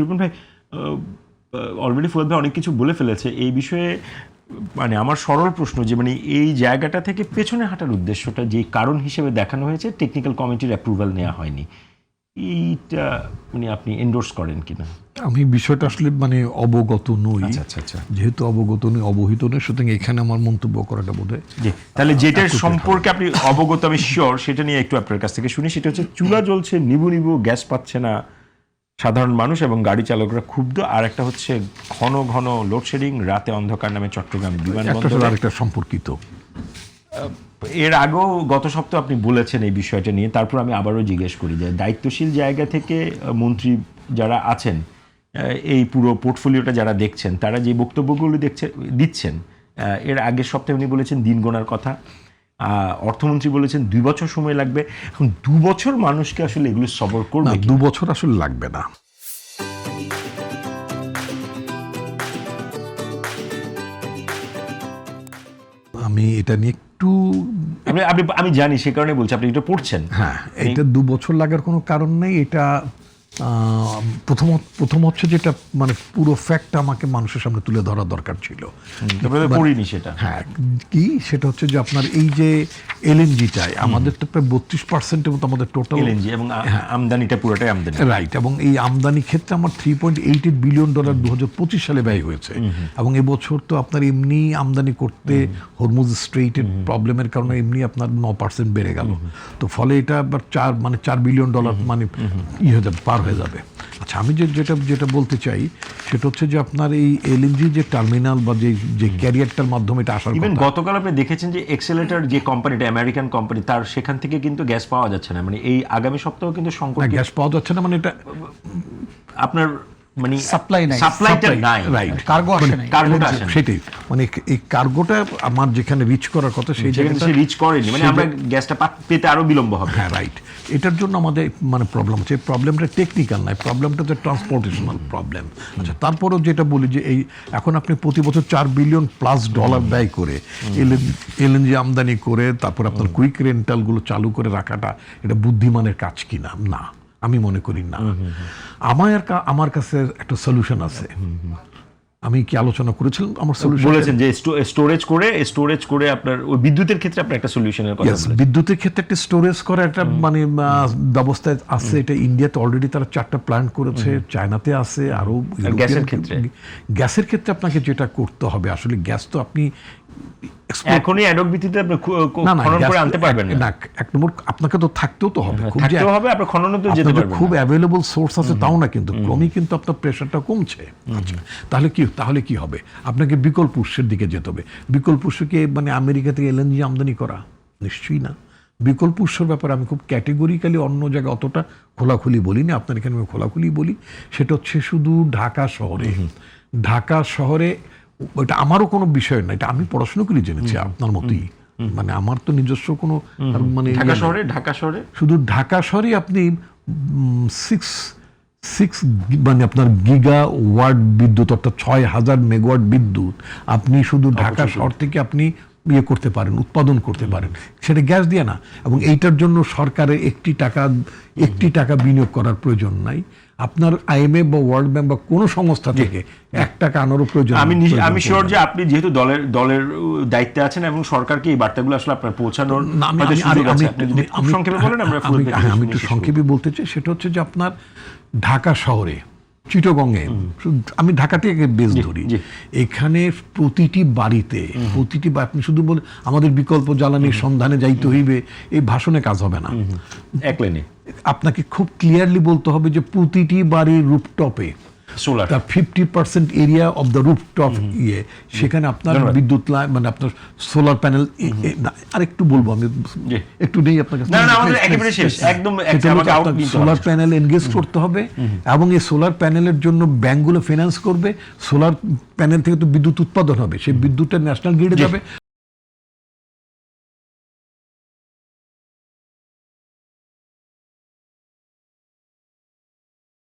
রিপন ভাই অলরেডি ফুয়াদ ভাই অনেক কিছু বলে ফেলেছে এই বিষয়ে। মানে আমার সরল প্রশ্ন যে মানে এই জায়গাটা থেকে পেছনে হাঁটার উদ্দেশ্যটা যে কারণ হিসেবে দেখানো হয়েছে টেকনিক্যাল কমিটির অ্যাপ্রুভাল নেওয়া হয়নি, এইটা মানে আপনি এন্ডোর্স করেন কিনা? আমি বিষয়টা আসলে মানে অবগত নই। আচ্ছা। যেহেতু অবগত নই, অবহিত নই, সুতরাং এখানে আমার মন্তব্য করাটা বোধহয় তাহলে যেটার সম্পর্কে আপনি অবগত আমি শিওর সেটা নিয়ে একটু আপনার কাছ থেকে শুনি। সেটা হচ্ছে চুলা জ্বলছে, নিবু গ্যাস পাচ্ছে না সাধারণ মানুষ এবং গাড়ি চালকরা ক্ষুব্ধ। আর একটা হচ্ছে ঘন ঘন লোডশেডিং, রাতে অন্ধকার নামে চট্টগ্রাম বিমানবন্দর। আরেকটা সম্পর্কিত। এর আগেও গত সপ্তাহে আপনি বলেছেন এই বিষয়টা নিয়ে, তারপর আমি আবারও জিজ্ঞেস করি যে দায়িত্বশীল জায়গা থেকে মন্ত্রী যারা আছেন, এই পুরো পোর্টফোলিওটা যারা দেখছেন, তারা যে বক্তব্যগুলো দিচ্ছেন, এর আগের সপ্তাহে উনি বলেছেন দিন গোনার কথা, অর্থমন্ত্রী বলেছেন 2 বছর সময় লাগবে। এখন 2 বছর মানুষকে আসলে এগুলো সবর করবে? 2 বছর আসলে লাগবে না। আমি এটা নিয়ে একটু আমি জানি, সে কারণে বলছি, আপনি এটা পড়ছেন। হ্যাঁ, এটা 2 বছর লাগার কোনো কারণ নেই। এটা প্রথম হচ্ছে যেটা মানে পুরো ফ্যাক্টটা আমাকে মানুষের সামনে তুলে ধরা দরকার ছিল। পড়িনি সেটা। হ্যাঁ, কি সেটা হচ্ছে যে আপনার এই যে এলএনজিটাই আমাদের তো প্রায় 32% মতো আমাদের টোটাল এলএনজি এবং আমদানিটা পুরোটাই আমদানি, রাইট। এবং এই আমদানি ক্ষেত্রে আমার $3.88 বিলিয়ন 2025 সালে ব্যয় হয়েছে। এবং এবছর তো আপনার এমনি আমদানি করতে হরমুজ স্ট্রেইটের প্রবলেমের কারণে এমনি আপনার 9% বেড়ে গেল। তো ফলে এটা আবার $4 বিলিয়ন মানে হয়ে যাবে, পার হয়ে যাবে। আচ্ছা, আমি যেটা বলতে চাই সেটা হচ্ছে যে আপনার এই এলএনজি যে টার্মিনাল বা যে ক্যারিয়ারটার মাধ্যমে এটা আসার কথা, গতকাল আপনি দেখেছেন যে এক্সেলেটর যে কোম্পানিটা, আমেরিকান কোম্পানি, তার সেখান থেকে কিন্তু গ্যাস পাওয়া যাচ্ছে না। মানে এই আগামী সপ্তাহে কিন্তু সংকট, গ্যাস পাওয়া যাচ্ছে না, মানে এটা আপনার মানে সাপ্লাইটা নাই, রাইট, কার্গো আসে না, কার্গোটা আসে না। সেটাই, মানে এই কার্গোটা আমার যেখানে রিচ করার কথা সেই জায়গাটা রিচ করেনি, মানে আমরা গ্যাসটা পেতে আরো বিলম্ব হবে। হ্যাঁ, রাইট। এটার জন্য আমাদের মানে প্রবলেম হচ্ছে। প্রবলেমটা টেকনিক্যাল নয়, প্রবলেমটা হচ্ছে ট্রান্সপোর্টেশনাল প্রবলেম। আচ্ছা, তারপরেও যেটা বলি যে এই এখন আপনি প্রতি বছর $4 বিলিয়ন প্লাস ব্যয় করে এলএনজি আমদানি করে তারপর আপনার কুইক রেন্টালগুলো চালু করে রাখাটা এটা বুদ্ধিমানের কাজ কিনা? না, আমি মনে করি না। আমার কাছে একটা সলিউশন আছে। আমি কি আলোচনা করেছিলাম আমার সলিউশন? বলেছেন যে স্টোরেজ করে আপনার ওই বিদ্যুতের ক্ষেত্রে আপনার একটা সলিউশনের কথা বলেছেন। বিদ্যুতের ক্ষেত্রে একটা স্টোরেজ করা একটা মানে ব্যবস্থায় আছে। এটা ইন্ডিয়াতে অলরেডি তারা 4টা প্ল্যান্ট করেছে, চায়নাতে আছে, আরো গ্যাসের ক্ষেত্রে আপনাকে যেটা করতে হবে, আসলে গ্যাস তো আপনি এখনই অ্যাডক ভিত্তিতে আপনি খনন করে আনতে পারবেন না। এক নম্বর আপনাকে তো থাকতেও তো হবে, আপনার খননও তো যেতে পারবেন। খুব অ্যাভেলেবল সোর্স আছে তাও না, কিন্তু ক্রমেই কিন্তু আপনার প্রেশারটা কমছে। আচ্ছা, তাহলে কি হবে? আপনাকে বিকল্প উৎসের দিকে যেতে হবে। বিকল্প উৎসকে মানে আমেরিকা থেকে এলএনজি আমদানি করা? নিশ্চয়ই না। বিকল্প উৎসের ব্যাপারে আমি খুব ক্যাটেগরিক্যালি অন্য জায়গায় অতটা খোলাখুলি বলিনি, আপনার এখানে আমি খোলাখুলি বলি। সেটা হচ্ছে শুধু ঢাকা শহরে ওইটা আমারও কোনো বিষয় না, এটা আমি পড়াশোনা করে জেনেছি আপনার মতোই। মানে আমার তো নিজস্ব কোনো মানে ঢাকা শহরে শুধু ঢাকা শহরে আপনি 6 মানে আপনার গিগা ওয়াট বিদ্যুৎ, অর্থাৎ 6000 মেগাওয়াট বিদ্যুৎ আপনি শুধু ঢাকা শহর থেকে আপনি করতে পারেন, উৎপাদন করতে পারেন, সেটা গ্যাস দিয়ে না। এবং এইটার জন্য সরকারের একটি টাকা বিনিয়োগ করার প্রয়োজন নাই। আপনার IMF বা ওয়ার্ল্ড ব্যাংক বা কোনো সংস্থা থেকে $1 আনারও প্রয়োজন। আমি শিওর যে আপনি যেহেতু দলের দায়িত্বে আছেন এবং সরকারকে এই বার্তাগুলো আসলে আপনার পৌঁছানোর আমি একটু সংক্ষেপে বলতে চাই। সেটা হচ্ছে যে আপনার ঢাকা শহরে, চিটাগংয়ে, আমি ঢাকা থেকে বেশ ধরি, এখানে প্রতিটি বাড়িতে আপনি শুধু বলে আমাদের বিকল্প জ্বালানির সন্ধানে যাইতে হইবে, এই ভাষণে কাজ হবে না। আপনাকে খুব ক্লিয়ারলি বলতে হবে যে প্রতিটি বাড়ির রুফটপে solar, 50% area of the rooftop সেখানে আপনার বিদ্যুৎ মানে আপনার সোলার প্যানেল। আরেকটু বলবো আমি, একটু নেই আপনার কাছে, সোলার প্যানেল এনগেজ করতে হবে। এবং এই সোলার প্যানেলের জন্য ব্যাংকগুলো ফিনান্স করবে। সোলার প্যানেল থেকে তো বিদ্যুৎ উৎপাদন হবে, সেই বিদ্যুৎটা ন্যাশনাল গ্রিডে যাবে।